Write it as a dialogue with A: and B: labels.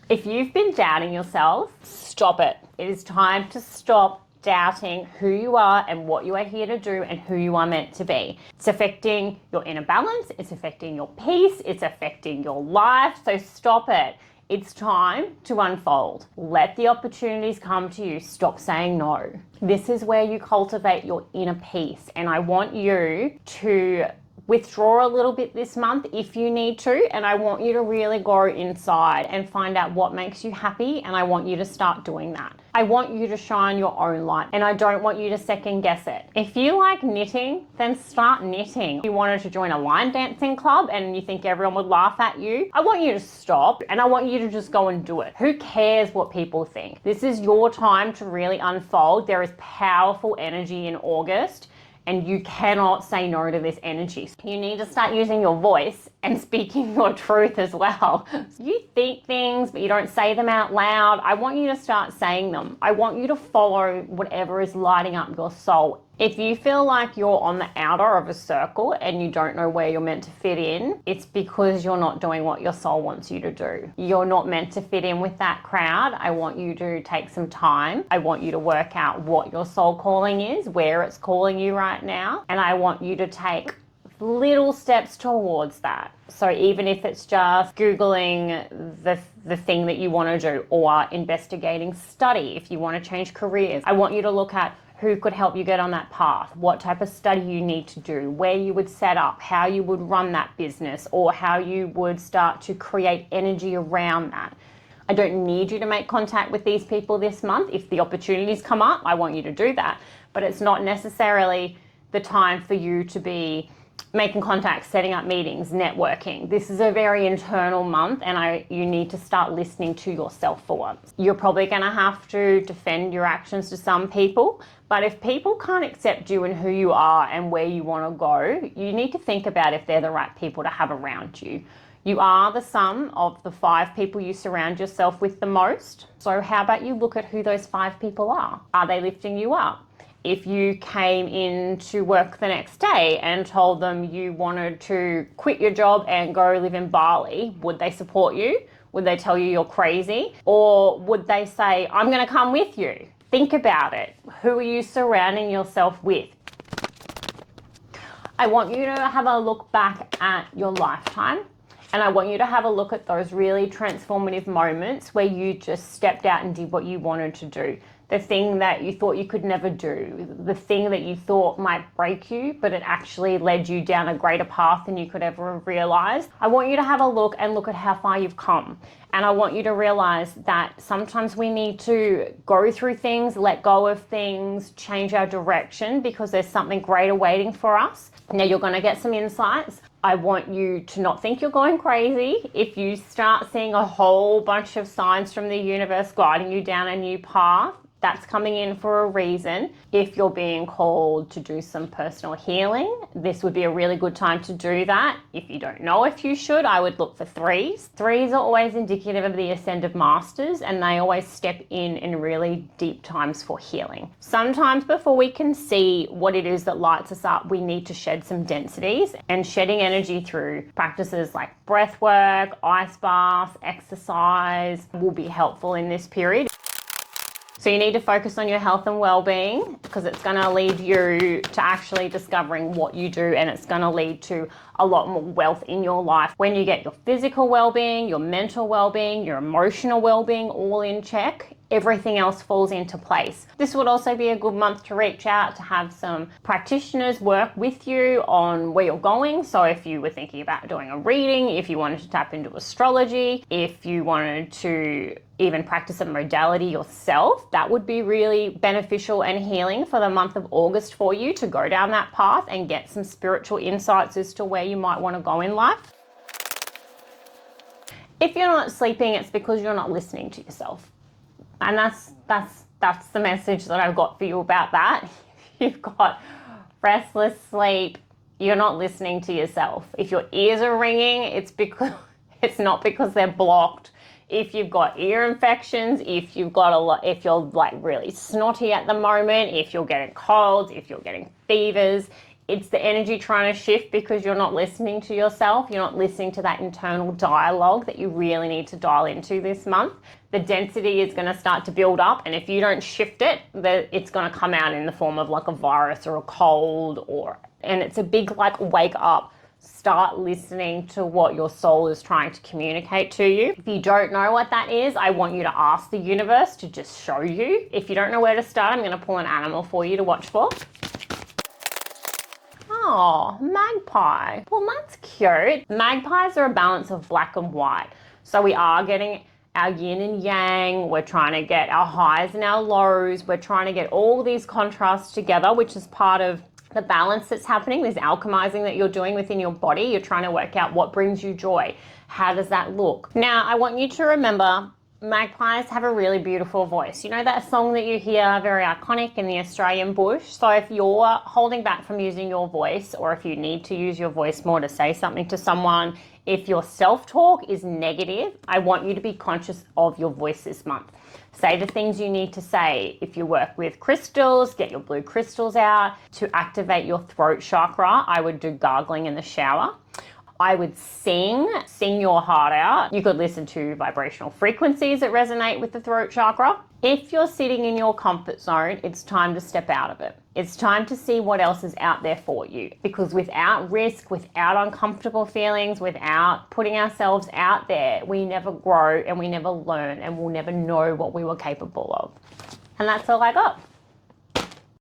A: If you've been doubting yourself, stop it. It is time to stop doubting who you are and what you are here to do and who you are meant to be. It's affecting your inner balance, it's affecting your peace, it's affecting your life, so stop it. It's time to unfold. Let the opportunities come to you. Stop saying no. This is where you cultivate your inner peace, and I want you to withdraw a little bit this month if you need to, and I want you to really go inside and find out what makes you happy, and I want you to start doing that. I want you to shine your own light, and I don't want you to second guess it. If you like knitting, then start knitting. If you wanted to join a line dancing club and you think everyone would laugh at you, I want you to stop, and I want you to just go and do it. Who cares what people think? This is your time to really unfold. There is powerful energy in August, and you cannot say no to this energy. You need to start using your voice and speaking your truth as well. You think things, but you don't say them out loud. I want you to start saying them. I want you to follow whatever is lighting up your soul. If you feel like you're on the outer of a circle and you don't know where you're meant to fit in, it's because you're not doing what your soul wants you to do. You're not meant to fit in with that crowd. I want you to take some time. I want you to work out what your soul calling is, where it's calling you right now, and I want you to take little steps towards that. So even if it's just Googling the thing that you want to do, or investigating study if you want to change careers, I want you to look at who could help you get on that path, what type of study you need to do, where you would set up, how you would run that business, or how you would start to create energy around that. I don't need you to make contact with these people this month. If the opportunities come up, I want you to do that. But it's not necessarily the time for you to be making contacts, setting up meetings, networking. This is a very internal month, and you need to start listening to yourself for once. You're probably going to have to defend your actions to some people, but if people can't accept you and who you are and where you want to go, you need to think about if they're the right people to have around you. You are the sum of the 5 people you surround yourself with the most. So how about you look at who those 5 people are? Are they lifting you up? If you came in to work the next day and told them you wanted to quit your job and go live in Bali, would they support you? Would they tell you you're crazy? Or would they say, I'm going to come with you? Think about it. Who are you surrounding yourself with? I want you to have a look back at your lifetime, and I want you to have a look at those really transformative moments where you just stepped out and did what you wanted to do. The thing that you thought you could never do, the thing that you thought might break you, but it actually led you down a greater path than you could ever have realized. I want you to have a look and look at how far you've come. And I want you to realize that sometimes we need to go through things, let go of things, change our direction, because there's something greater waiting for us. Now you're going to get some insights. I want you to not think you're going crazy. If you start seeing a whole bunch of signs from the universe guiding you down a new path, that's coming in for a reason. If you're being called to do some personal healing, this would be a really good time to do that. If you don't know if you should, I would look for 3s. 3s are always indicative of the ascended masters, and they always step in really deep times for healing. Sometimes before we can see what it is that lights us up, we need to shed some densities, and shedding energy through practices like breath work, ice baths, exercise will be helpful in this period. So you need to focus on your health and well-being, because it's going to lead you to actually discovering what you do, and it's going to lead to a lot more wealth in your life. When you get your physical well-being, your mental well-being, your emotional well-being all in check, everything else falls into place. This would also be a good month to reach out to have some practitioners work with you on where you're going. So if you were thinking about doing a reading, if you wanted to tap into astrology, if you wanted to even practice a modality yourself, that would be really beneficial and healing for the month of August for you to go down that path and get some spiritual insights as to where you might want to go in life. If you're not sleeping, it's because you're not listening to yourself. And that's the message that I've got for you about that. You've got restless sleep, you're not listening to yourself. If your ears are ringing, it's not because they're blocked. If you've got ear infections, if you're like really snotty at the moment, if you're getting colds, if you're getting fevers, It's the energy trying to shift because you're not listening to yourself. You're not listening to that internal dialogue that you really need to dial into this month. The density is going to start to build up, and if you don't shift it, it's going to come out in the form of like a virus or a cold, and it's a big like wake up. Start listening to what your soul is trying to communicate to you. If you don't know what that is, I want you to ask the universe to just show you. If you don't know where to start, I'm going to pull an animal for you to watch for. Oh, magpie. Well, that's cute. Magpies are a balance of black and white. So we are getting our yin and yang. We're trying to get our highs and our lows. We're trying to get all these contrasts together, which is part of the balance that's happening. There's alchemizing that you're doing within your body. You're trying to work out what brings you joy. How does that look? Now, I want you to remember magpies have a really beautiful voice. You know that song that you hear, very iconic in the Australian bush? So if you're holding back from using your voice, or if you need to use your voice more to say something to someone, if your self-talk is negative, I want you to be conscious of your voice this month. Say the things you need to say. If you work with crystals, get your blue crystals out. To activate your throat chakra, I would do gargling in the shower. I would sing your heart out. You could listen to vibrational frequencies that resonate with the throat chakra. If you're sitting in your comfort zone, it's time to step out of it. It's time to see what else is out there for you. Because without risk, without uncomfortable feelings, without putting ourselves out there, we never grow and we never learn and we'll never know what we were capable of. And that's all I got.